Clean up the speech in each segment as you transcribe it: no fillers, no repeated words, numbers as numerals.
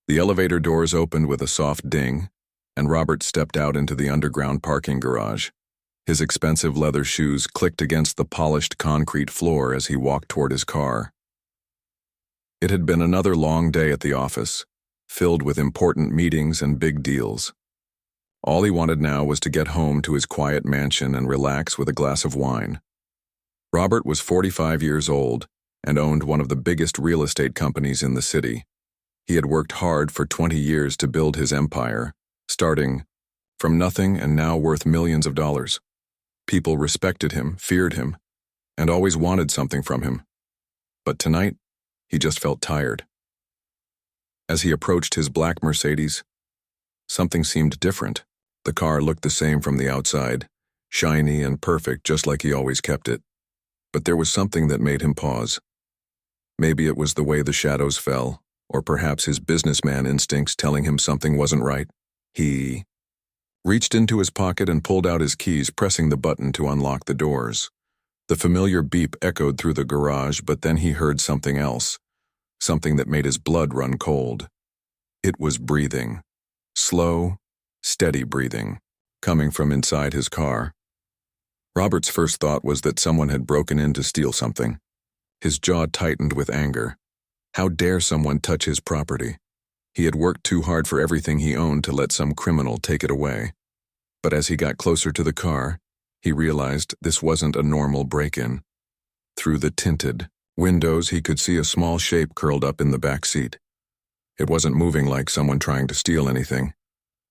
The elevator doors opened with a soft ding, and Robert stepped out into the underground parking garage. His expensive leather shoes clicked against the polished concrete floor as he walked toward his car. It had been another long day at the office, filled with important meetings and big deals. All he wanted now was to get home to his quiet mansion and relax with a glass of wine. Robert was 45 years old and owned one of the biggest real estate companies in the city. He had worked hard for 20 years to build his empire, starting from nothing and now worth millions of dollars. People respected him, feared him, and always wanted something from him. But tonight, he just felt tired. As he approached his black Mercedes, something seemed different. The car looked the same from the outside, shiny and perfect just like he always kept it. But there was something that made him pause. Maybe it was the way the shadows fell, or perhaps his businessman instincts telling him something wasn't right. He reached into his pocket and pulled out his keys, pressing the button to unlock the doors. The familiar beep echoed through the garage, but then he heard something else, something that made his blood run cold. It was breathing. Slow, steady breathing, coming from inside his car. Robert's first thought was that someone had broken in to steal something. His jaw tightened with anger. How dare someone touch his property? He had worked too hard for everything he owned to let some criminal take it away. But as he got closer to the car, he realized this wasn't a normal break-in. Through the tinted windows, he could see a small shape curled up in the back seat. It wasn't moving like someone trying to steal anything.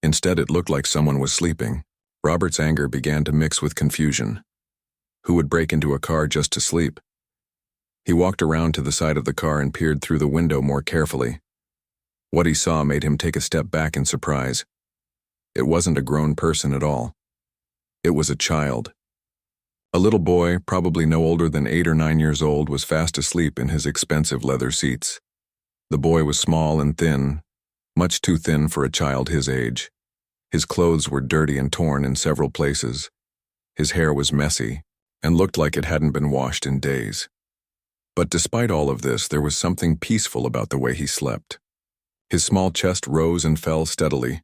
Instead, it looked like someone was sleeping. Robert's anger began to mix with confusion. Who would break into a car just to sleep? He walked around to the side of the car and peered through the window more carefully. What he saw made him take a step back in surprise. It wasn't a grown person at all. It was a child. A little boy, probably no older than 8 or 9 years old, was fast asleep in his expensive leather seats. The boy was small and thin, much too thin for a child his age. His clothes were dirty and torn in several places. His hair was messy and looked like it hadn't been washed in days. But despite all of this, there was something peaceful about the way he slept. His small chest rose and fell steadily,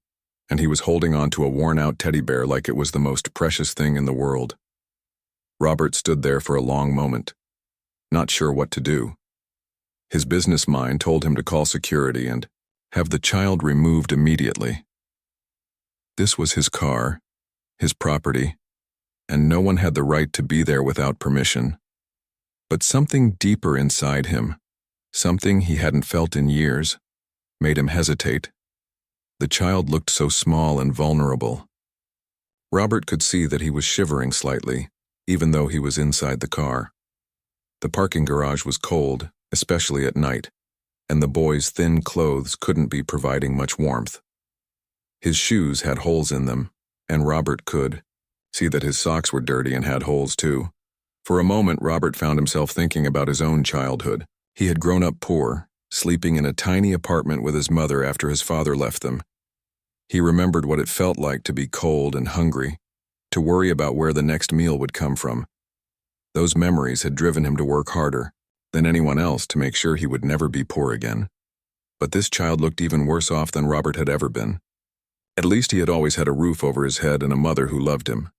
and he was holding on to a worn-out teddy bear like it was the most precious thing in the world. Robert stood there for a long moment, not sure what to do. His business mind told him to call security and have the child removed immediately. This was his car, his property, and no one had the right to be there without permission. But something deeper inside him, something he hadn't felt in years, made him hesitate. The child looked so small and vulnerable. Robert could see that he was shivering slightly, even though he was inside the car. The parking garage was cold, especially at night, and the boy's thin clothes couldn't be providing much warmth. His shoes had holes in them, and Robert could see that his socks were dirty and had holes too. For a moment, Robert found himself thinking about his own childhood. He had grown up poor, sleeping in a tiny apartment with his mother after his father left them. He remembered what it felt like to be cold and hungry, to worry about where the next meal would come from. Those memories had driven him to work harder than anyone else to make sure he would never be poor again. But this child looked even worse off than Robert had ever been. At least he had always had a roof over his head and a mother who loved him.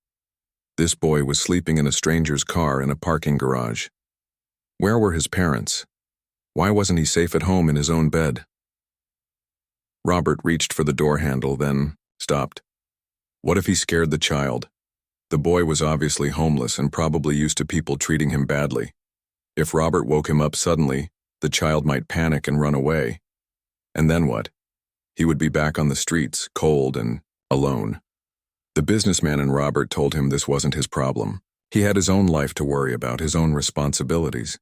This boy was sleeping in a stranger's car in a parking garage. Where were his parents? Why wasn't he safe at home in his own bed? Robert reached for the door handle, then stopped. What if he scared the child? The boy was obviously homeless and probably used to people treating him badly. If Robert woke him up suddenly, the child might panic and run away. And then what? He would be back on the streets, cold and alone. The businessman in Robert told him this wasn't his problem. He had his own life to worry about, his own responsibilities.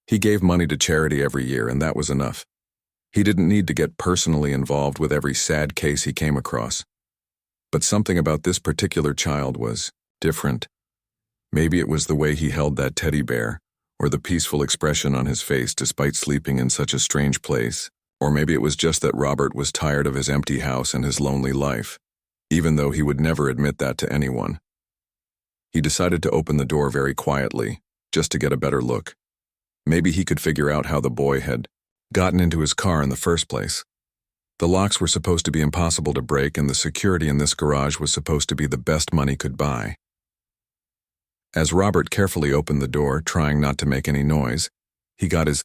He gave money to charity every year, and that was enough. He didn't need to get personally involved with every sad case he came across. But something about this particular child was different. Maybe it was the way he held that teddy bear, or the peaceful expression on his face despite sleeping in such a strange place. Or maybe it was just that Robert was tired of his empty house and his lonely life, even though he would never admit that to anyone. He decided to open the door very quietly, just to get a better look. Maybe he could figure out how the boy had gotten into his car in the first place. The locks were supposed to be impossible to break, and the security in this garage was supposed to be the best money could buy. As Robert carefully opened the door, trying not to make any noise, he got his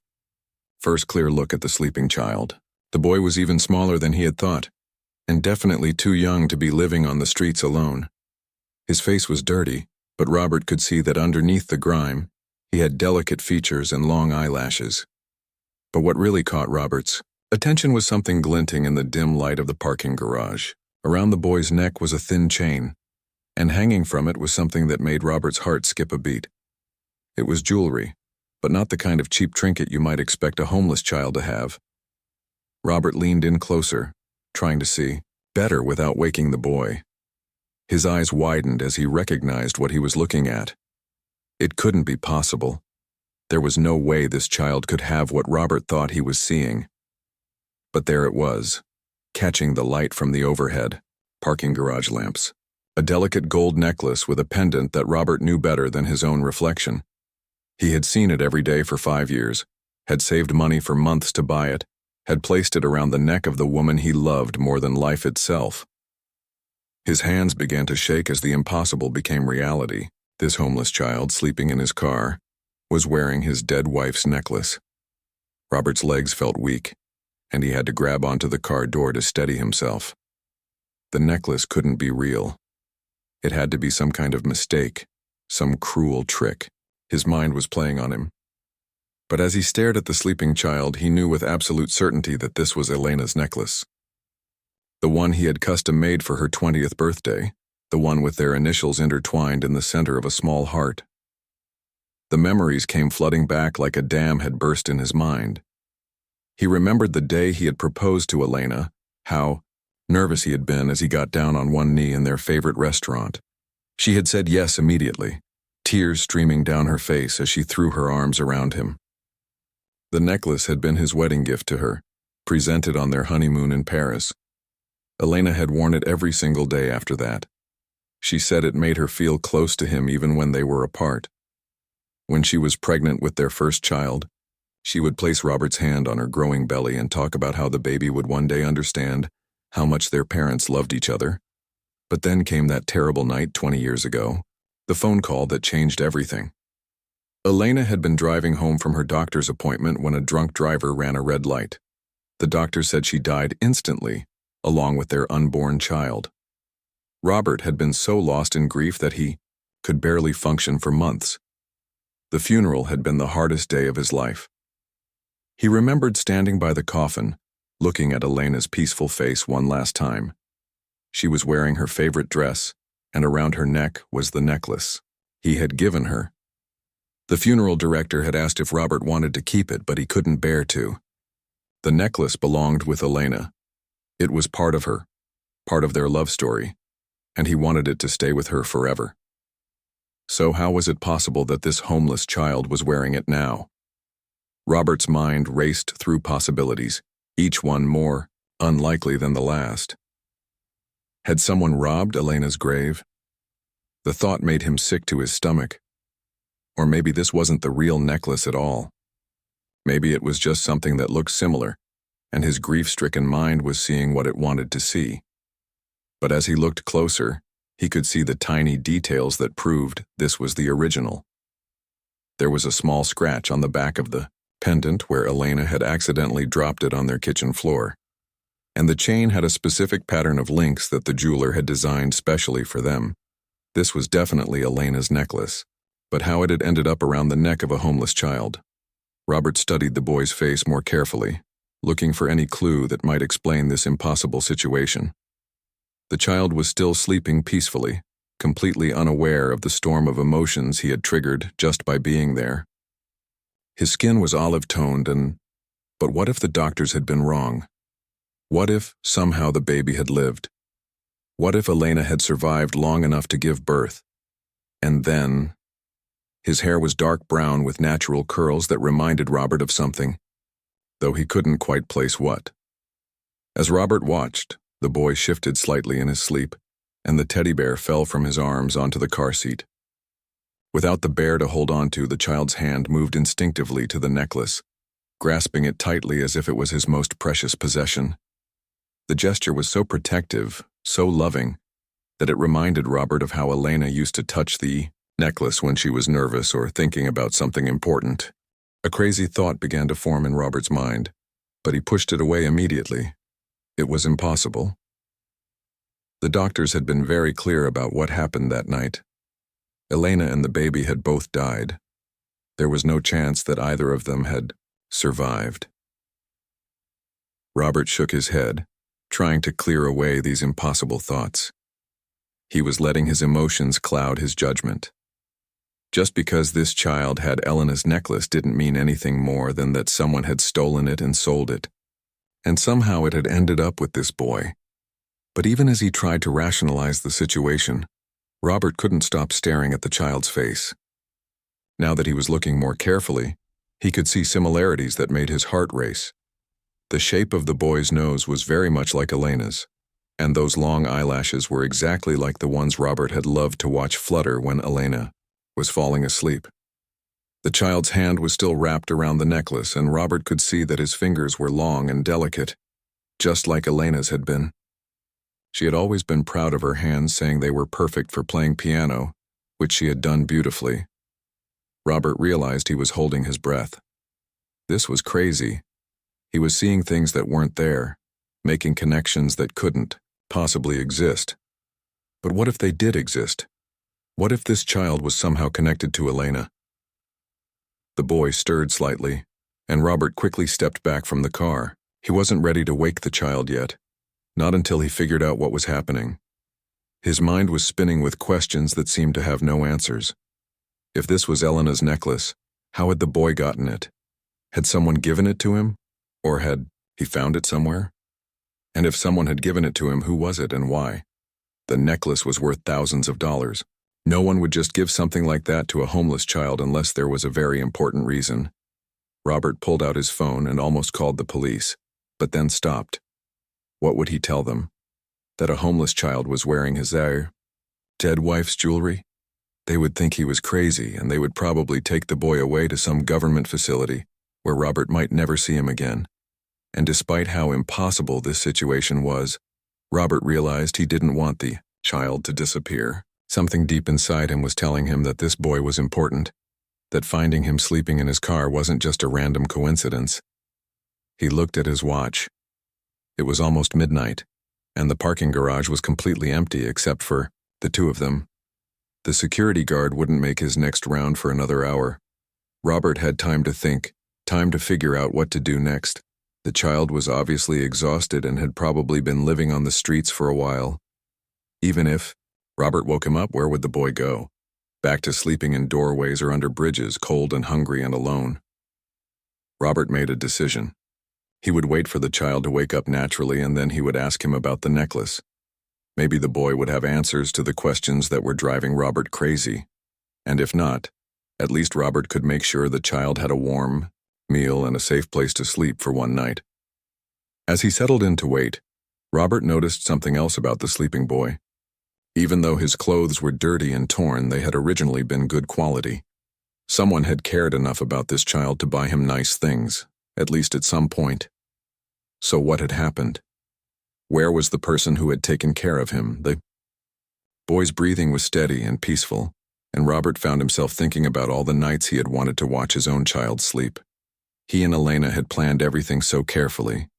first clear look at the sleeping child. The boy was even smaller than he had thought, and definitely too young to be living on the streets alone. His face was dirty, but Robert could see that underneath the grime, he had delicate features and long eyelashes. But what really caught Robert's attention was something glinting in the dim light of the parking garage. Around the boy's neck was a thin chain, and hanging from it was something that made Robert's heart skip a beat. It was jewelry, but not the kind of cheap trinket you might expect a homeless child to have. Robert leaned in closer, trying to see better without waking the boy. His eyes widened as he recognized what he was looking at. It couldn't be possible. There was no way this child could have what Robert thought he was seeing. But there it was, catching the light from the overhead parking garage lamps. A delicate gold necklace with a pendant that Robert knew better than his own reflection. He had seen it every day for 5 years, had saved money for months to buy it, had placed it around the neck of the woman he loved more than life itself. His hands began to shake as the impossible became reality. This homeless child, sleeping in his car, was wearing his dead wife's necklace. Robert's legs felt weak, and he had to grab onto the car door to steady himself. The necklace couldn't be real. It had to be some kind of mistake, some cruel trick. His mind was playing on him. But as he stared at the sleeping child, he knew with absolute certainty that this was Elena's necklace. The one he had custom-made for her 20th birthday, the one with their initials intertwined in the center of a small heart. The memories came flooding back like a dam had burst in his mind. He remembered the day he had proposed to Elena, how nervous he had been as he got down on one knee in their favorite restaurant. She had said yes immediately, tears streaming down her face as she threw her arms around him. The necklace had been his wedding gift to her, presented on their honeymoon in Paris. Elena had worn it every single day after that. She said it made her feel close to him even when they were apart. When she was pregnant with their first child, she would place Robert's hand on her growing belly and talk about how the baby would one day understand how much their parents loved each other. But then came that terrible night 20 years ago, the phone call that changed everything. Elena had been driving home from her doctor's appointment when a drunk driver ran a red light. The doctor said she died instantly, along with their unborn child. Robert had been so lost in grief that he could barely function for months. The funeral had been the hardest day of his life. He remembered standing by the coffin, looking at Elena's peaceful face one last time. She was wearing her favorite dress, and around her neck was the necklace he had given her. The funeral director had asked if Robert wanted to keep it, but he couldn't bear to. The necklace belonged with Elena. It was part of her, part of their love story, and he wanted it to stay with her forever. So how was it possible that this homeless child was wearing it now? Robert's mind raced through possibilities, each one more unlikely than the last. Had someone robbed Elena's grave? The thought made him sick to his stomach. Or maybe this wasn't the real necklace at all. Maybe it was just something that looked similar, and his grief-stricken mind was seeing what it wanted to see. But as he looked closer, he could see the tiny details that proved this was the original. There was a small scratch on the back of the pendant where Elena had accidentally dropped it on their kitchen floor, and the chain had a specific pattern of links that the jeweler had designed specially for them. This was definitely Elena's necklace, but how it had ended up around the neck of a homeless child. Robert studied the boy's face more carefully, looking for any clue that might explain this impossible situation. The child was still sleeping peacefully, completely unaware of the storm of emotions he had triggered just by being there. His skin was olive-toned but what if the doctors had been wrong? What if, somehow, the baby had lived? What if Elena had survived long enough to give birth? And then... His hair was dark brown with natural curls that reminded Robert of something, though he couldn't quite place what. As Robert watched, the boy shifted slightly in his sleep, and the teddy bear fell from his arms onto the car seat. Without the bear to hold on to, the child's hand moved instinctively to the necklace, grasping it tightly as if it was his most precious possession. The gesture was so protective, so loving, that it reminded Robert of how Elena used to touch the necklace when she was nervous or thinking about something important. A crazy thought began to form in Robert's mind, but he pushed it away immediately. It was impossible. The doctors had been very clear about what happened that night. Elena and the baby had both died. There was no chance that either of them had survived. Robert shook his head, trying to clear away these impossible thoughts. He was letting his emotions cloud his judgment. Just because this child had Elena's necklace didn't mean anything more than that someone had stolen it and sold it. And somehow it had ended up with this boy. But even as he tried to rationalize the situation, Robert couldn't stop staring at the child's face. Now that he was looking more carefully, he could see similarities that made his heart race. The shape of the boy's nose was very much like Elena's, and those long eyelashes were exactly like the ones Robert had loved to watch flutter when Elena was falling asleep. The child's hand was still wrapped around the necklace, and Robert could see that his fingers were long and delicate, just like Elena's had been. She had always been proud of her hands, saying they were perfect for playing piano, which she had done beautifully. Robert realized he was holding his breath. This was crazy. He was seeing things that weren't there, making connections that couldn't possibly exist. But what if they did exist? What if this child was somehow connected to Elena? The boy stirred slightly, and Robert quickly stepped back from the car. He wasn't ready to wake the child yet, not until he figured out what was happening. His mind was spinning with questions that seemed to have no answers. If this was Elena's necklace, how had the boy gotten it? Had someone given it to him? Or had he found it somewhere? And if someone had given it to him, who was it and why? The necklace was worth thousands of dollars. No one would just give something like that to a homeless child unless there was a very important reason. Robert pulled out his phone and almost called the police, but then stopped. What would he tell them? That a homeless child was wearing his dead wife's jewelry? They would think he was crazy, and they would probably take the boy away to some government facility where Robert might never see him again. And despite how impossible this situation was, Robert realized he didn't want the child to disappear. Something deep inside him was telling him that this boy was important, that finding him sleeping in his car wasn't just a random coincidence. He looked at his watch. It was almost midnight, and the parking garage was completely empty except for the two of them. The security guard wouldn't make his next round for another hour. Robert had time to think, time to figure out what to do next. The child was obviously exhausted and had probably been living on the streets for a while. Even if Robert woke him up, where would the boy go? Back to sleeping in doorways or under bridges, cold and hungry and alone. Robert made a decision. He would wait for the child to wake up naturally, and then he would ask him about the necklace. Maybe the boy would have answers to the questions that were driving Robert crazy. And if not, at least Robert could make sure the child had a warm meal and a safe place to sleep for one night. As he settled in to wait, Robert noticed something else about the sleeping boy. Even though his clothes were dirty and torn, they had originally been good quality. Someone had cared enough about this child to buy him nice things, at least at some point. So what had happened? Where was the person who had taken care of him? The boy's breathing was steady and peaceful, and Robert found himself thinking about all the nights he had wanted to watch his own child sleep. He and Elena had planned everything so carefully.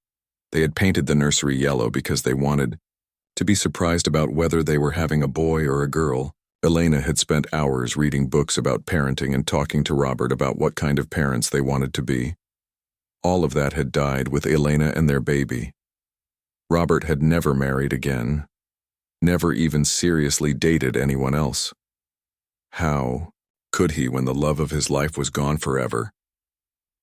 They had painted the nursery yellow because they wanted to be surprised about whether they were having a boy or a girl. Elena had spent hours reading books about parenting and talking to Robert about what kind of parents they wanted to be. All of that had died with Elena and their baby. Robert had never married again, never even seriously dated anyone else. How could he when the love of his life was gone forever?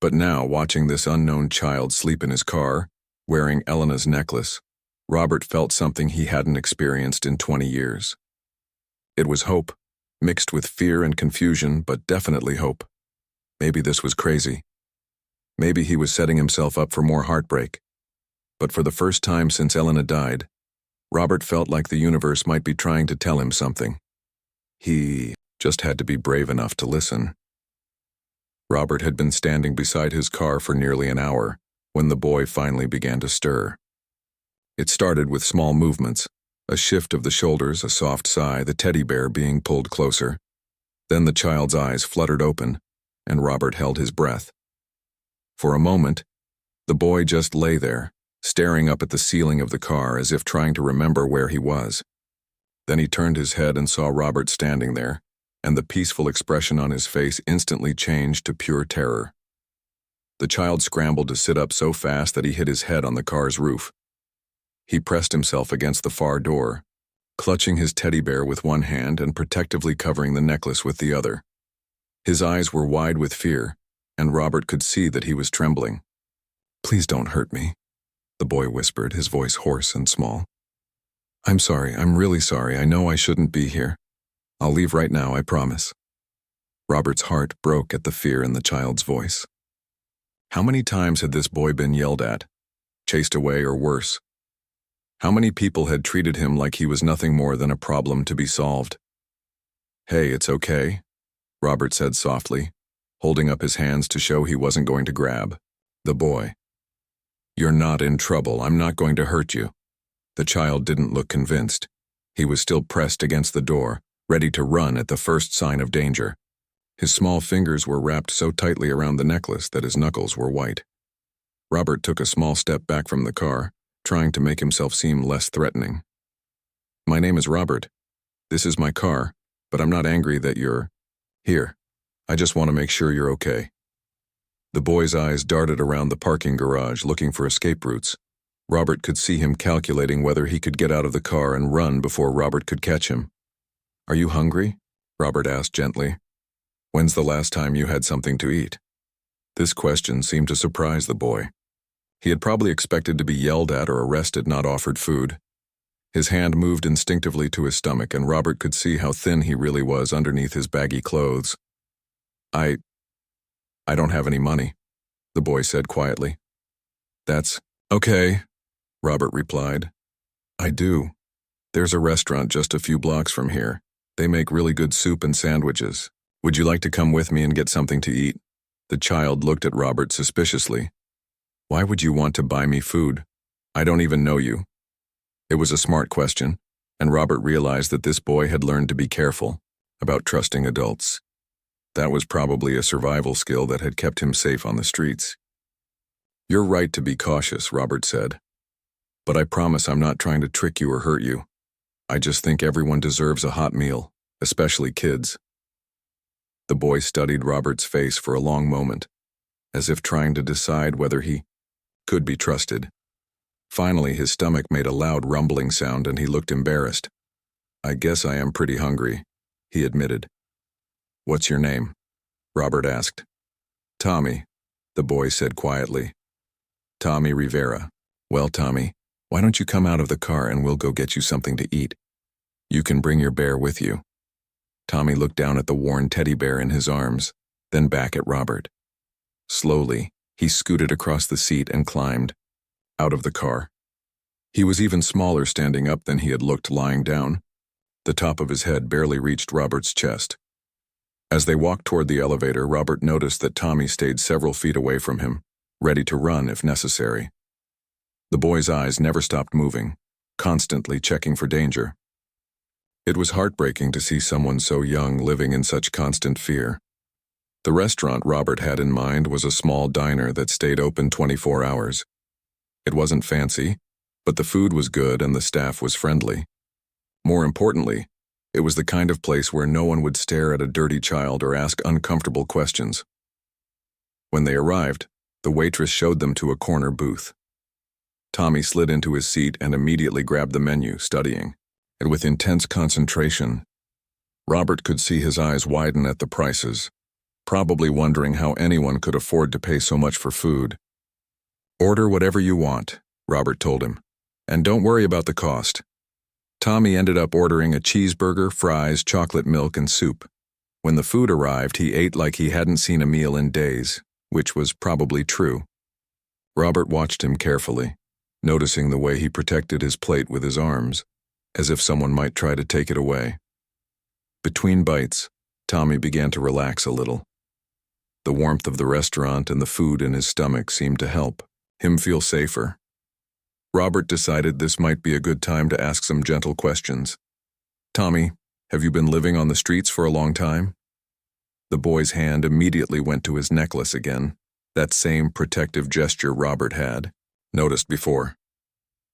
But now, watching this unknown child sleep in his car, wearing Elena's necklace, Robert felt something he hadn't experienced in 20 years. It was hope, mixed with fear and confusion, but definitely hope. Maybe this was crazy. Maybe he was setting himself up for more heartbreak. But for the first time since Elena died, Robert felt like the universe might be trying to tell him something. He just had to be brave enough to listen. Robert had been standing beside his car for nearly an hour when the boy finally began to stir. It started with small movements, a shift of the shoulders, a soft sigh, the teddy bear being pulled closer. Then the child's eyes fluttered open, and Robert held his breath. For a moment, the boy just lay there, staring up at the ceiling of the car as if trying to remember where he was. Then he turned his head and saw Robert standing there, and the peaceful expression on his face instantly changed to pure terror. The child scrambled to sit up so fast that he hit his head on the car's roof. He pressed himself against the far door, clutching his teddy bear with one hand and protectively covering the necklace with the other. His eyes were wide with fear, and Robert could see that he was trembling. "Please don't hurt me," the boy whispered, his voice hoarse and small. "I'm sorry, I'm really sorry, I know I shouldn't be here. I'll leave right now, I promise." Robert's heart broke at the fear in the child's voice. How many times had this boy been yelled at, chased away, or worse? How many people had treated him like he was nothing more than a problem to be solved? "Hey, it's okay," Robert said softly, holding up his hands to show he wasn't going to grab the boy. "You're not in trouble, I'm not going to hurt you." The child didn't look convinced. He was still pressed against the door, ready to run at the first sign of danger. His small fingers were wrapped so tightly around the necklace that his knuckles were white. Robert took a small step back from the car, trying to make himself seem less threatening. "My name is Robert. This is my car, but I'm not angry that you're here. I just want to make sure you're okay." The boy's eyes darted around the parking garage looking for escape routes. Robert could see him calculating whether he could get out of the car and run before Robert could catch him. "Are you hungry?" Robert asked gently. "When's the last time you had something to eat?" This question seemed to surprise the boy. He had probably expected to be yelled at or arrested, not offered food. His hand moved instinctively to his stomach, and Robert could see how thin he really was underneath his baggy clothes. I don't have any money," the boy said quietly. "That's okay," Robert replied. "I do. There's a restaurant just a few blocks from here. They make really good soup and sandwiches. Would you like to come with me and get something to eat?" The child looked at Robert suspiciously. "Why would you want to buy me food? I don't even know you." It was a smart question, and Robert realized that this boy had learned to be careful about trusting adults. That was probably a survival skill that had kept him safe on the streets. "You're right to be cautious," Robert said. "But I promise I'm not trying to trick you or hurt you. I just think everyone deserves a hot meal, especially kids." The boy studied Robert's face for a long moment, as if trying to decide whether he could be trusted. Finally, his stomach made a loud rumbling sound and he looked embarrassed. "I guess I am pretty hungry," he admitted. "What's your name?" Robert asked. "Tommy," the boy said quietly. "Tommy Rivera. Well, Tommy, why don't you come out of the car and we'll go get you something to eat? You can bring your bear with you." Tommy looked down at the worn teddy bear in his arms, then back at Robert. Slowly, he scooted across the seat and climbed out of the car. He was even smaller standing up than he had looked lying down. The top of his head barely reached Robert's chest. As they walked toward the elevator, Robert noticed that Tommy stayed several feet away from him, ready to run if necessary. The boy's eyes never stopped moving, constantly checking for danger. It was heartbreaking to see someone so young living in such constant fear. The restaurant Robert had in mind was a small diner that stayed open 24 hours. It wasn't fancy, but the food was good and the staff was friendly. More importantly, it was the kind of place where no one would stare at a dirty child or ask uncomfortable questions. When they arrived, the waitress showed them to a corner booth. Tommy slid into his seat and immediately grabbed the menu, studying it with intense concentration. Robert could see his eyes widen at the prices, probably wondering how anyone could afford to pay so much for food. "Order whatever you want," Robert told him, "and don't worry about the cost." Tommy ended up ordering a cheeseburger, fries, chocolate milk, and soup. When the food arrived, he ate like he hadn't seen a meal in days, which was probably true. Robert watched him carefully, noticing the way he protected his plate with his arms, as if someone might try to take it away. Between bites, Tommy began to relax a little. The warmth of the restaurant and the food in his stomach seemed to help him feel safer. Robert decided this might be a good time to ask some gentle questions. Tommy, have you been living on the streets for a long time? The boy's hand immediately went to his necklace again, that same protective gesture Robert had noticed before.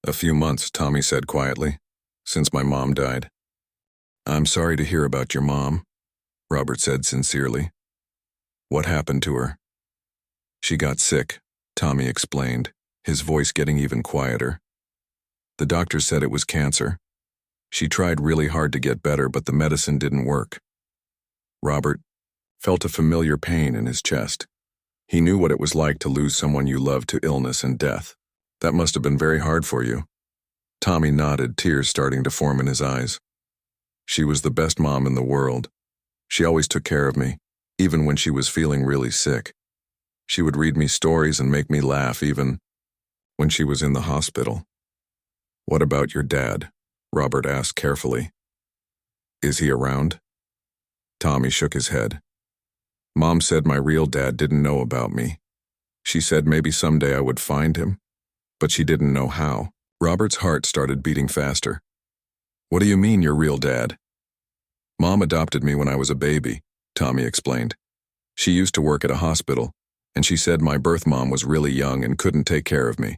A few months, Tommy said quietly, since my mom died. I'm sorry to hear about your mom, Robert said sincerely. What happened to her? She got sick, Tommy explained, his voice getting even quieter. The doctor said it was cancer. She tried really hard to get better, but the medicine didn't work. Robert felt a familiar pain in his chest. He knew what it was like to lose someone you loved to illness and death. That must have been very hard for you. Tommy nodded, tears starting to form in his eyes. She was the best mom in the world. She always took care of me, even when she was feeling really sick. She would read me stories and make me laugh even when she was in the hospital. What about your dad? Robert asked carefully. Is he around? Tommy shook his head. Mom said my real dad didn't know about me. She said maybe someday I would find him, but she didn't know how. Robert's heart started beating faster. What do you mean, your real dad? Mom adopted me when I was a baby, Tommy explained. She used to work at a hospital, and she said my birth mom was really young and couldn't take care of me.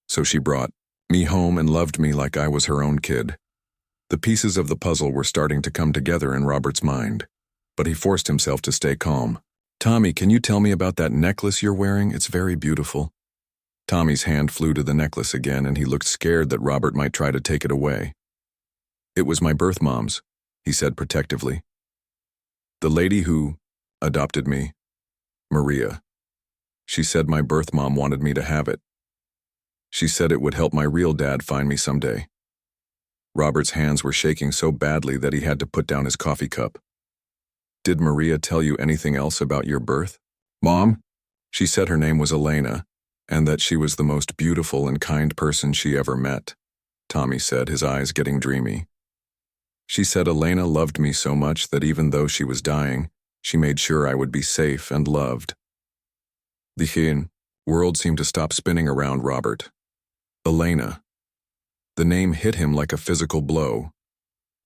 So she brought me home and loved me like I was her own kid. The pieces of the puzzle were starting to come together in Robert's mind, but he forced himself to stay calm. Tommy, can you tell me about that necklace you're wearing? It's very beautiful. Tommy's hand flew to the necklace again, and he looked scared that Robert might try to take it away. It was my birth mom's, he said protectively. The lady who adopted me, Maria. She said my birth mom wanted me to have it. She said it would help my real dad find me someday. Robert's hands were shaking so badly that he had to put down his coffee cup. Did Maria tell you anything else about your birth? Mom? She said her name was Elena, and that she was the most beautiful and kind person she ever met, Tommy said, his eyes getting dreamy. She said Elena loved me so much that even though she was dying, she made sure I would be safe and loved. The world seemed to stop spinning around Robert. Elena. The name hit him like a physical blow.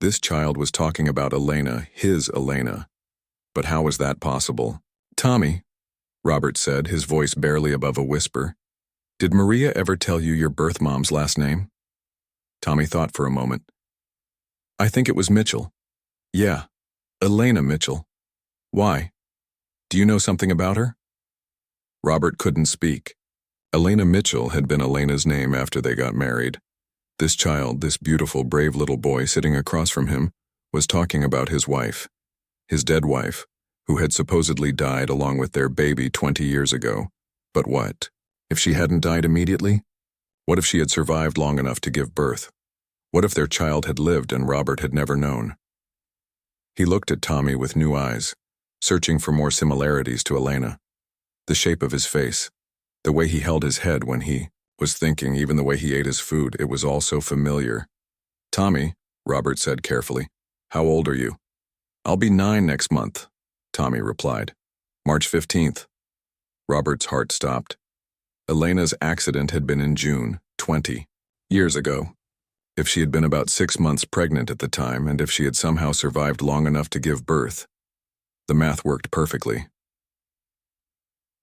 This child was talking about Elena, his Elena. But how was that possible? Tommy, Robert said, his voice barely above a whisper. Did Maria ever tell you your birth mom's last name? Tommy thought for a moment. I think it was Mitchell. Yeah, Elena Mitchell. Why? Do you know something about her? Robert couldn't speak. Elena Mitchell had been Elena's name after they got married. This child, this beautiful, brave little boy sitting across from him, was talking about his wife, his dead wife, who had supposedly died along with their baby 20 years ago. But what? If she hadn't died immediately? What if she had survived long enough to give birth? What if their child had lived and Robert had never known? He looked at Tommy with new eyes, searching for more similarities to Elena. The shape of his face, the way he held his head when he was thinking, even the way he ate his food, it was all so familiar. Tommy, Robert said carefully, how old are you? I'll be 9 next month, Tommy replied. March 15th. Robert's heart stopped. Elena's accident had been in June, 20 years ago. If she had been about 6 months pregnant at the time, and if she had somehow survived long enough to give birth, the math worked perfectly.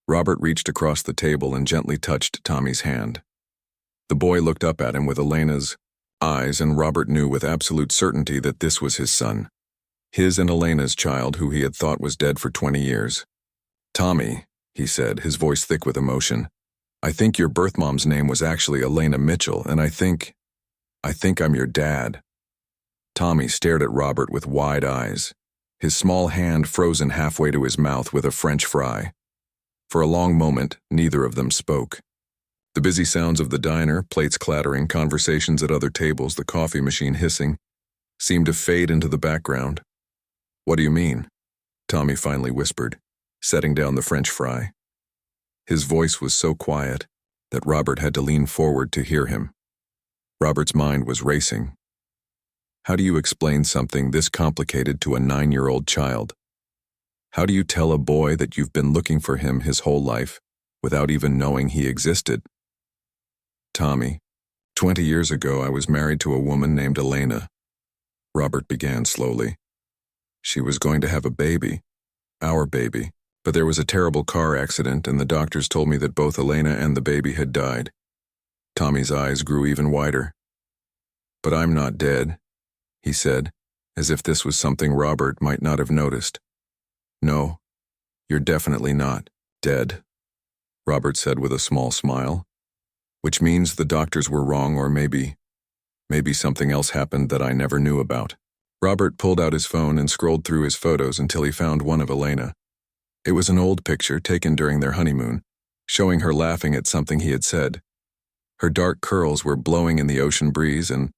Robert reached across the table and gently touched Tommy's hand. The boy looked up at him with Elena's eyes, and Robert knew with absolute certainty that this was his son. His and Elena's child, who he had thought was dead for 20 years. Tommy, he said, his voice thick with emotion, I think your birth mom's name was actually Elena Mitchell, and I think I'm your dad. Tommy stared at Robert with wide eyes, his small hand frozen halfway to his mouth with a French fry. For a long moment, neither of them spoke. The busy sounds of the diner, plates clattering, conversations at other tables, the coffee machine hissing, seemed to fade into the background. What do you mean? Tommy finally whispered, setting down the French fry. His voice was so quiet that Robert had to lean forward to hear him. Robert's mind was racing. How do you explain something this complicated to a 9-year-old child? How do you tell a boy that you've been looking for him his whole life without even knowing he existed? Tommy, 20 years ago, I was married to a woman named Elena. Robert began slowly. She was going to have a baby, our baby, but there was a terrible car accident and the doctors told me that both Elena and the baby had died. Tommy's eyes grew even wider. But I'm not dead, he said, as if this was something Robert might not have noticed. No, you're definitely not dead, Robert said with a small smile. Which means the doctors were wrong, or maybe something else happened that I never knew about. Robert pulled out his phone and scrolled through his photos until he found one of Elena. It was an old picture taken during their honeymoon, showing her laughing at something he had said. Her dark curls were blowing in the ocean breeze, and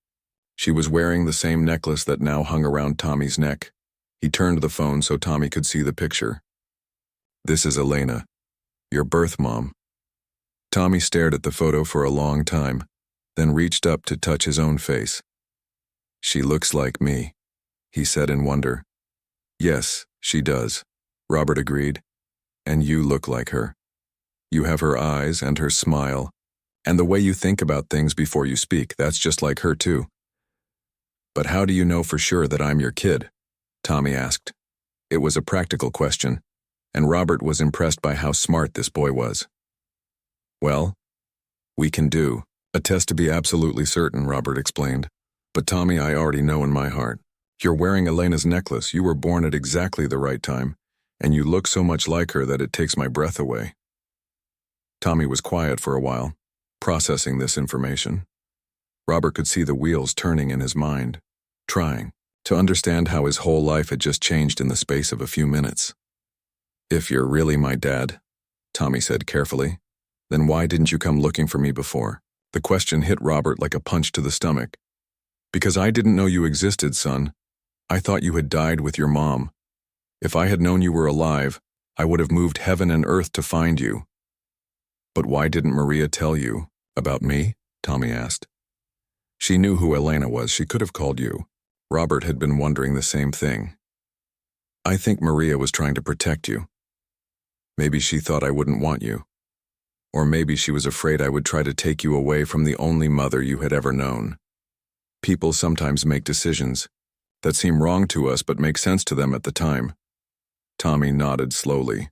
she was wearing the same necklace that now hung around Tommy's neck. He turned the phone so Tommy could see the picture. This is Elena, your birth mom. Tommy stared at the photo for a long time, then reached up to touch his own face. She looks like me, he said in wonder. Yes, she does, Robert agreed. And you look like her. You have her eyes and her smile, and the way you think about things before you speak, that's just like her too. But how do you know for sure that I'm your kid? Tommy asked. It was a practical question, and Robert was impressed by how smart this boy was. Well, we can do a test to be absolutely certain, Robert explained. But Tommy, I already know in my heart. You're wearing Elena's necklace. You were born at exactly the right time, and you look so much like her that it takes my breath away. Tommy was quiet for a while, processing this information. Robert could see the wheels turning in his mind, trying to understand how his whole life had just changed in the space of a few minutes. If you're really my dad, Tommy said carefully, then why didn't you come looking for me before? The question hit Robert like a punch to the stomach. Because I didn't know you existed, son. I thought you had died with your mom. If I had known you were alive, I would have moved heaven and earth to find you. But why didn't Maria tell you about me? Tommy asked. She knew who Elena was. She could have called you. Robert had been wondering the same thing. I think Maria was trying to protect you. Maybe she thought I wouldn't want you. Or maybe she was afraid I would try to take you away from the only mother you had ever known. People sometimes make decisions that seem wrong to us but make sense to them at the time. Tommy nodded slowly.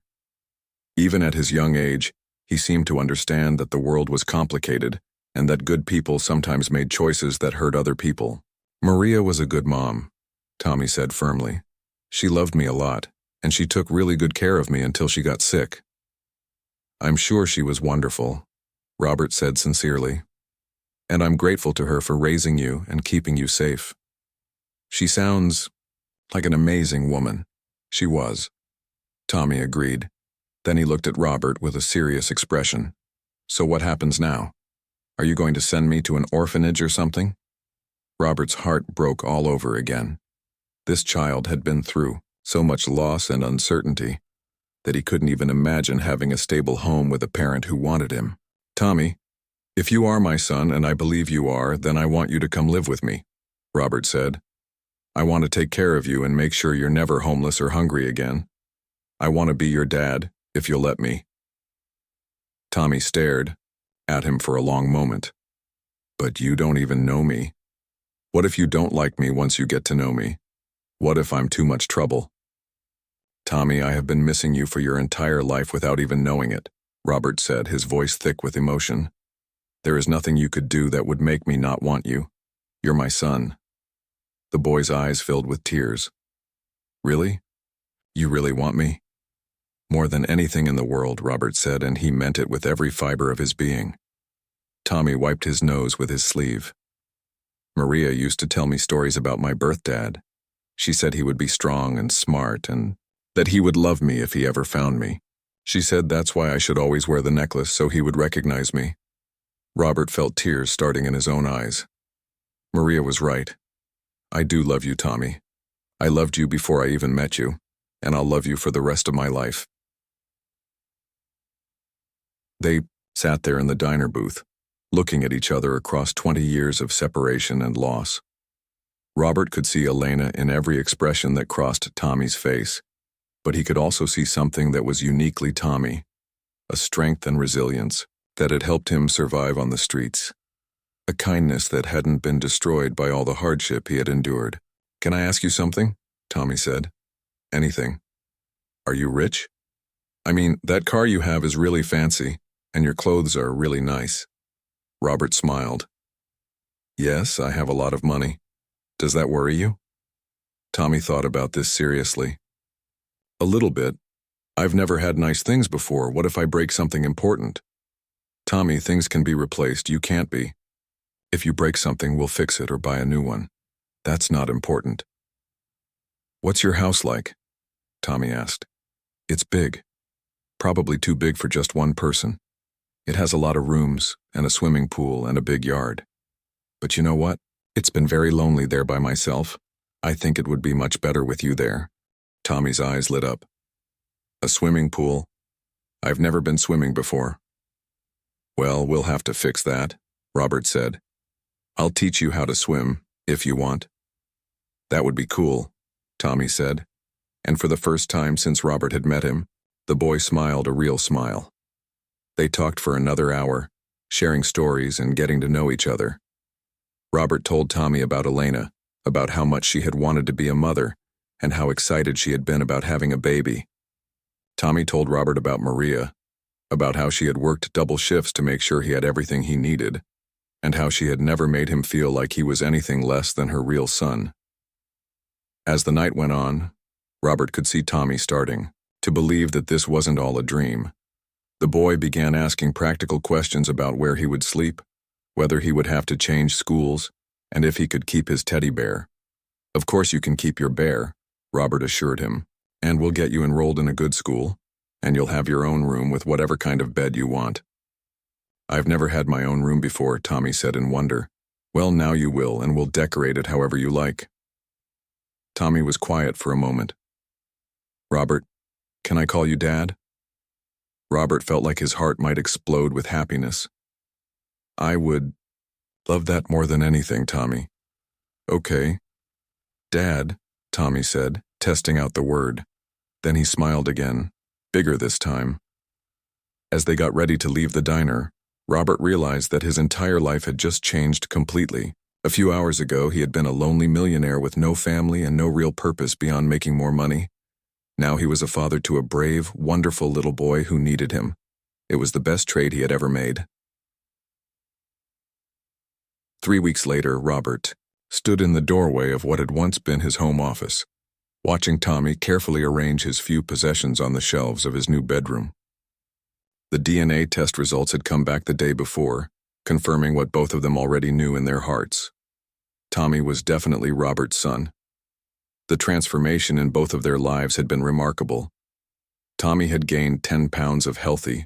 Even at his young age, he seemed to understand that the world was complicated and that good people sometimes made choices that hurt other people. Maria was a good mom, Tommy said firmly. She loved me a lot, and she took really good care of me until she got sick. I'm sure she was wonderful, Robert said sincerely. And I'm grateful to her for raising you and keeping you safe. She sounds like an amazing woman. She was. Tommy agreed. Then he looked at Robert with a serious expression. So what happens now? Are you going to send me to an orphanage or something? Robert's heart broke all over again. This child had been through so much loss and uncertainty that he couldn't even imagine having a stable home with a parent who wanted him. Tommy, if you are my son, and I believe you are, then I want you to come live with me, Robert said. I want to take care of you and make sure you're never homeless or hungry again. I want to be your dad, if you'll let me. Tommy stared at him for a long moment. But you don't even know me. What if you don't like me once you get to know me? What if I'm too much trouble? Tommy, I have been missing you for your entire life without even knowing it, Robert said, his voice thick with emotion. There is nothing you could do that would make me not want you. You're my son. The boy's eyes filled with tears. Really? You really want me? More than anything in the world, Robert said, and he meant it with every fiber of his being. Tommy wiped his nose with his sleeve. Maria used to tell me stories about my birth dad. She said he would be strong and smart and that he would love me if he ever found me. She said that's why I should always wear the necklace so he would recognize me. Robert felt tears starting in his own eyes. Maria was right. I do love you, Tommy. I loved you before I even met you, and I'll love you for the rest of my life. They sat there in the diner booth, looking at each other across 20 years of separation and loss. Robert could see Elena in every expression that crossed Tommy's face, but he could also see something that was uniquely Tommy, a strength and resilience that had helped him survive on the streets. a kindness that hadn't been destroyed by all the hardship he had endured. "Can I ask you something?" Tommy said. "Anything. Are you rich? I mean, that car you have is really fancy, and your clothes are really nice." Robert smiled. "Yes, I have a lot of money. Does that worry you?" Tommy thought about this seriously. "A little bit. I've never had nice things before. What if I break something important?" "Tommy, things can be replaced. You can't be. If you break something, we'll fix it or buy a new one. That's not important." "What's your house like?" Tommy asked. "It's big. Probably too big for just one person. It has a lot of rooms and a swimming pool and a big yard. But you know what? It's been very lonely there by myself. I think it would be much better with you there." Tommy's eyes lit up. "A swimming pool? I've never been swimming before." "Well, we'll have to fix that," Robert said. "I'll teach you how to swim, if you want." "That would be cool," Tommy said. And for the first time since Robert had met him, the boy smiled a real smile. They talked for another hour, sharing stories and getting to know each other. Robert told Tommy about Elena, about how much she had wanted to be a mother, and how excited she had been about having a baby. Tommy told Robert about Maria, about how she had worked double shifts to make sure he had everything he needed, and how she had never made him feel like he was anything less than her real son. As the night went on, Robert could see Tommy starting to believe that this wasn't all a dream. The boy began asking practical questions about where he would sleep, whether he would have to change schools, and if he could keep his teddy bear. "Of course you can keep your bear," Robert assured him, "and we'll get you enrolled in a good school, and you'll have your own room with whatever kind of bed you want." "I've never had my own room before," Tommy said in wonder. "Well, now you will, and we'll decorate it however you like." Tommy was quiet for a moment. "Robert, can I call you Dad?" Robert felt like his heart might explode with happiness. "I would love that more than anything, Tommy." "Okay. Dad," Tommy said, testing out the word. Then he smiled again, bigger this time. As they got ready to leave the diner, Robert realized that his entire life had just changed completely. A few hours ago, he had been a lonely millionaire with no family and no real purpose beyond making more money. Now he was a father to a brave, wonderful little boy who needed him. It was the best trade he had ever made. 3 weeks later, Robert stood in the doorway of what had once been his home office, watching Tommy carefully arrange his few possessions on the shelves of his new bedroom. The DNA test results had come back the day before, confirming what both of them already knew in their hearts. Tommy was definitely Robert's son. The transformation in both of their lives had been remarkable. Tommy had gained 10 pounds of healthy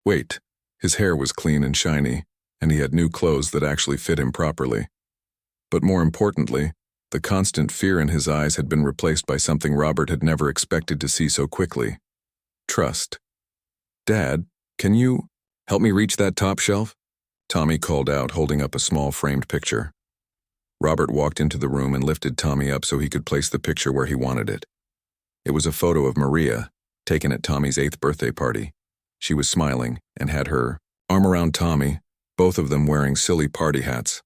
weight. His hair was clean and shiny, and he had new clothes that actually fit him properly. But more importantly, the constant fear in his eyes had been replaced by something Robert had never expected to see so quickly: trust. "Dad, can you help me reach that top shelf?" Tommy called out, holding up a small framed picture. Robert walked into the room and lifted Tommy up so he could place the picture where he wanted it. It was a photo of Maria, taken at Tommy's 8th birthday party. She was smiling and had her arm around Tommy, both of them wearing silly party hats.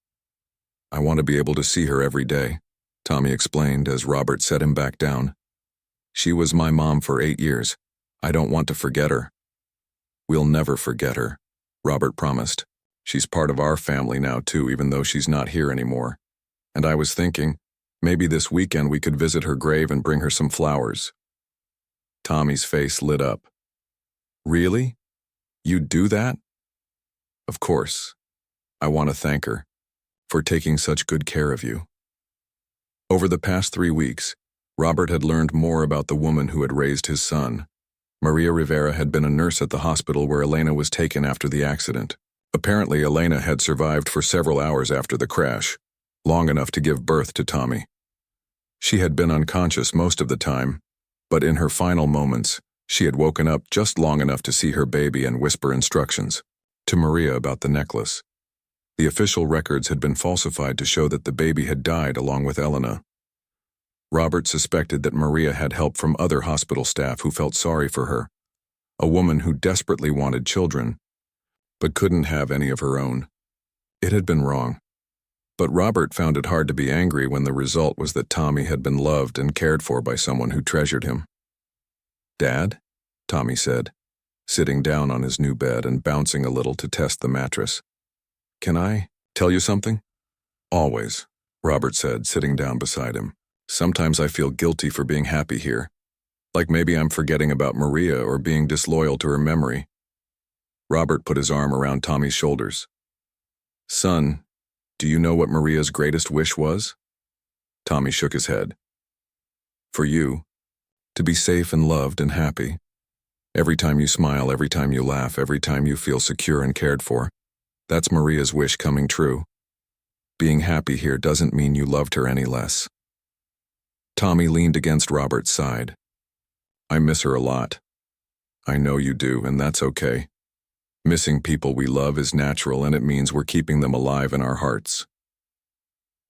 "I want to be able to see her every day," Tommy explained as Robert set him back down. "She was my mom for 8 years. I don't want to forget her." "We'll never forget her," Robert promised. "She's part of our family now too, even though she's not here anymore. And I was thinking, maybe this weekend we could visit her grave and bring her some flowers." Tommy's face lit up. "Really? You'd do that?" "Of course. I want to thank her for taking such good care of you." Over the past 3 weeks, Robert had learned more about the woman who had raised his son. Maria Rivera had been a nurse at the hospital where Elena was taken after the accident. Apparently, Elena had survived for several hours after the crash, long enough to give birth to Tommy. She had been unconscious most of the time, but in her final moments, she had woken up just long enough to see her baby and whisper instructions to Maria about the necklace. The official records had been falsified to show that the baby had died along with Elena. Robert suspected that Maria had help from other hospital staff who felt sorry for her, a woman who desperately wanted children, but couldn't have any of her own. It had been wrong. But Robert found it hard to be angry when the result was that Tommy had been loved and cared for by someone who treasured him. "Dad?" Tommy said, sitting down on his new bed and bouncing a little to test the mattress. "Can I tell you something?" "Always," Robert said, sitting down beside him. "Sometimes I feel guilty for being happy here. Like maybe I'm forgetting about Maria or being disloyal to her memory." Robert put his arm around Tommy's shoulders. "Son, do you know what Maria's greatest wish was?" Tommy shook his head. "For you, to be safe and loved and happy. Every time you smile, every time you laugh, every time you feel secure and cared for. That's Maria's wish coming true. Being happy here doesn't mean you loved her any less." Tommy leaned against Robert's side. "I miss her a lot. I know you do, and that's okay. Missing people we love is natural, and it means we're keeping them alive in our hearts."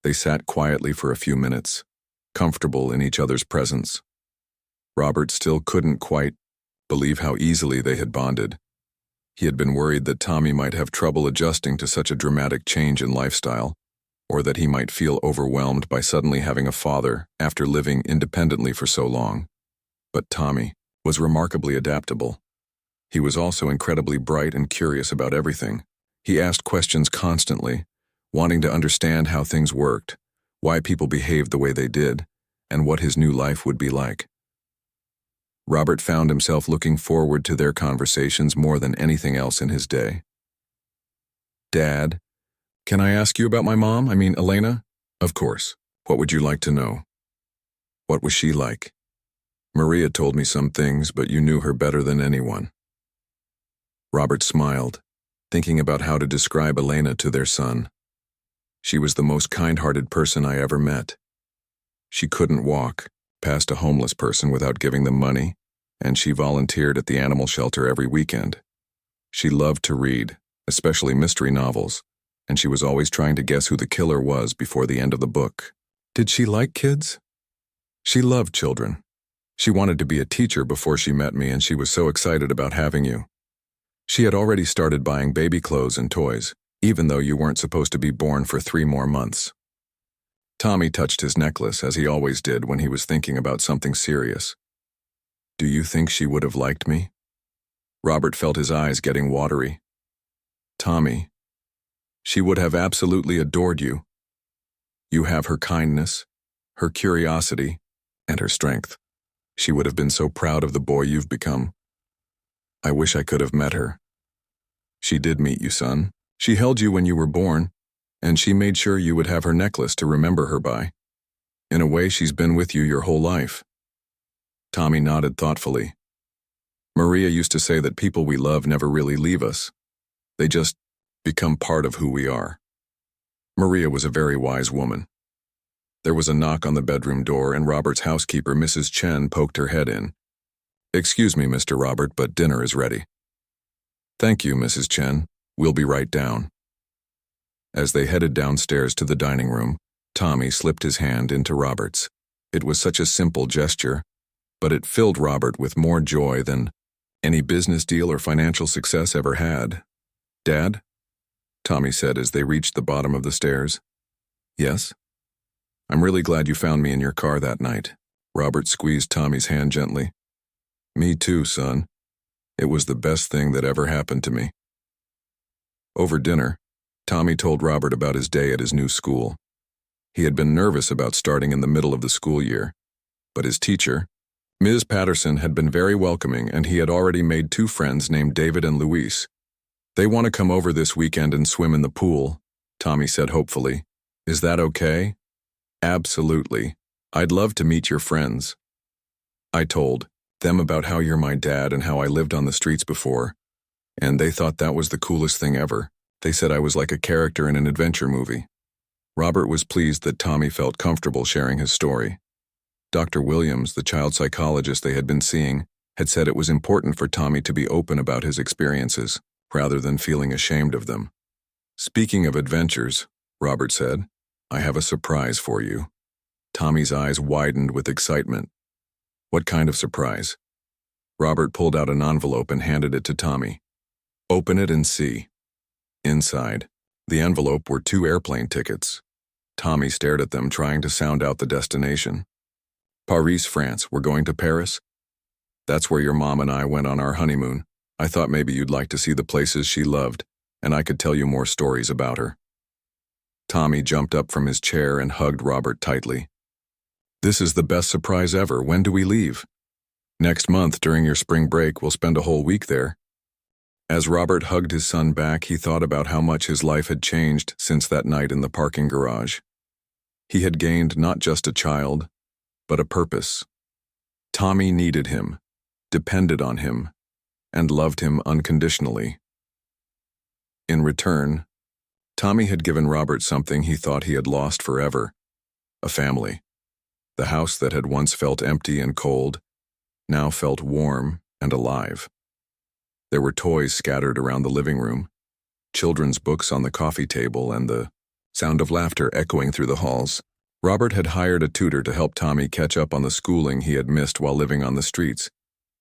They sat quietly for a few minutes, comfortable in each other's presence. Robert still couldn't quite believe how easily they had bonded. He had been worried that Tommy might have trouble adjusting to such a dramatic change in lifestyle, or that he might feel overwhelmed by suddenly having a father after living independently for so long. But Tommy was remarkably adaptable. He was also incredibly bright and curious about everything. He asked questions constantly, wanting to understand how things worked, why people behaved the way they did, and what his new life would be like. Robert found himself looking forward to their conversations more than anything else in his day. "Dad, can I ask you about my mom? Elena?" "Of course. What would you like to know?" "What was she like?" "Maria told me some things, but you knew her better than anyone." Robert smiled, thinking about how to describe Elena to their son. "She was the most kind-hearted person I ever met. She couldn't walk past a homeless person without giving them money, and she volunteered at the animal shelter every weekend. She loved to read, especially mystery novels, and she was always trying to guess who the killer was before the end of the book." "Did she like kids?" "She loved children. She wanted to be a teacher before she met me, and she was so excited about having you. She had already started buying baby clothes and toys, even though you weren't supposed to be born for 3 more months." Tommy touched his necklace, as he always did when he was thinking about something serious. "Do you think she would have liked me?" Robert felt his eyes getting watery. "Tommy, she would have absolutely adored you. You have her kindness, her curiosity, and her strength. She would have been so proud of the boy you've become. I wish I could have met her." "She did meet you, son. She held you when you were born, and she made sure you would have her necklace to remember her by. In a way, she's been with you your whole life." Tommy nodded thoughtfully. "Maria used to say that people we love never really leave us. They just become part of who we are." Maria was a very wise woman. There was a knock on the bedroom door, and Robert's housekeeper, Mrs. Chen, poked her head in. "Excuse me, Mr. Robert, but dinner is ready." "Thank you, Mrs. Chen. We'll be right down." As they headed downstairs to the dining room, Tommy slipped his hand into Robert's. It was such a simple gesture, but it filled Robert with more joy than any business deal or financial success ever had. "Dad?" Tommy said as they reached the bottom of the stairs. "Yes?" "I'm really glad you found me in your car that night." Robert squeezed Tommy's hand gently. "Me too, son. It was the best thing that ever happened to me." Over dinner, Tommy told Robert about his day at his new school. He had been nervous about starting in the middle of the school year, but his teacher, Ms. Patterson, had been very welcoming, and he had already made 2 friends named David and Luis. "They want to come over this weekend and swim in the pool," Tommy said hopefully. "Is that okay?" "Absolutely. I'd love to meet your friends." I told them about how you're my dad and how I lived on the streets before, and they thought that was the coolest thing ever. They said I was like a character in an adventure movie. Robert was pleased that Tommy felt comfortable sharing his story. Dr. Williams, the child psychologist they had been seeing, had said it was important for Tommy to be open about his experiences, rather than feeling ashamed of them. "Speaking of adventures," Robert said, "I have a surprise for you." Tommy's eyes widened with excitement. "What kind of surprise?" Robert pulled out an envelope and handed it to Tommy. "Open it and see." Inside, The envelope were 2 airplane tickets. Tommy stared at them, trying to sound out the destination. Paris, France. We're going to Paris? That's where your mom and I went on our honeymoon. I thought maybe you'd like to see the places she loved, and I could tell you more stories about her. Tommy jumped up from his chair and hugged Robert tightly. This is the best surprise ever. When do we leave? Next month, during your spring break. We'll spend a whole week there. As Robert hugged his son back, he thought about how much his life had changed since that night in the parking garage. He had gained not just a child, but a purpose. Tommy needed him, depended on him, and loved him unconditionally. In return, Tommy had given Robert something he thought he had lost forever: a family. The house that had once felt empty and cold now felt warm and alive. There were toys scattered around the living room, children's books on the coffee table, and the sound of laughter echoing through the halls. Robert had hired a tutor to help Tommy catch up on the schooling he had missed while living on the streets,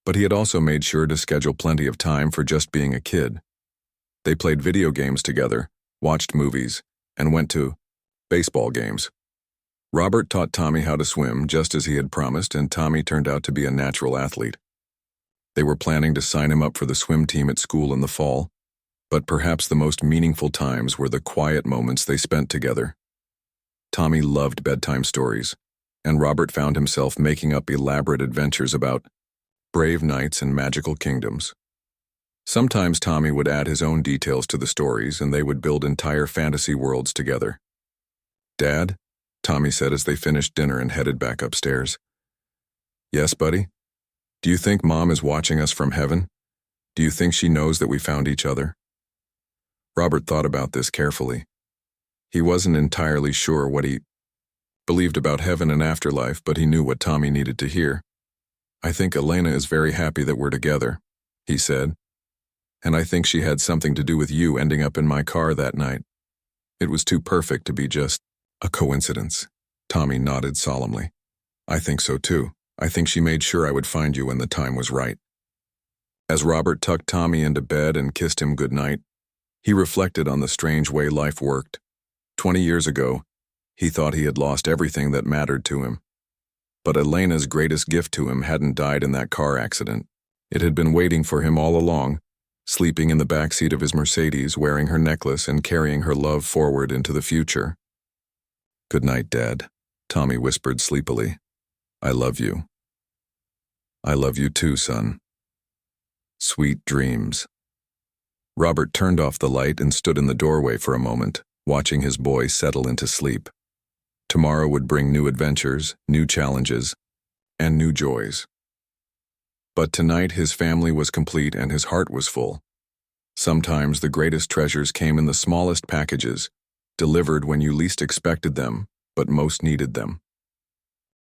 but he had also made sure to schedule plenty of time for just being a kid. They played video games together, watched movies, and went to baseball games. Robert taught Tommy how to swim, just as he had promised, and Tommy turned out to be a natural athlete. They were planning to sign him up for the swim team at school in the fall, but perhaps the most meaningful times were the quiet moments they spent together. Tommy loved bedtime stories, and Robert found himself making up elaborate adventures about brave knights and magical kingdoms. Sometimes Tommy would add his own details to the stories, and they would build entire fantasy worlds together. "Dad?" Tommy said as they finished dinner and headed back upstairs. "Yes, buddy? Do you think Mom is watching us from heaven? Do you think she knows that we found each other?" Robert thought about this carefully. He wasn't entirely sure what he believed about heaven and afterlife, but he knew what Tommy needed to hear. "I think Elena is very happy that we're together," he said. "And I think she had something to do with you ending up in my car that night. It was too perfect to be just a coincidence." Tommy nodded solemnly. "I think so too. I think she made sure I would find you when the time was right." As Robert tucked Tommy into bed and kissed him goodnight, he reflected on the strange way life worked. 20 years ago, he thought he had lost everything that mattered to him. But Elena's greatest gift to him hadn't died in that car accident. It had been waiting for him all along, sleeping in the backseat of his Mercedes, wearing her necklace and carrying her love forward into the future. "Good night, Dad," Tommy whispered sleepily. "I love you." "I love you too, son. Sweet dreams." Robert turned off the light and stood in the doorway for a moment, watching his boy settle into sleep. Tomorrow would bring new adventures, new challenges, and new joys. But tonight his family was complete and his heart was full. Sometimes the greatest treasures came in the smallest packages, delivered when you least expected them, but most needed them.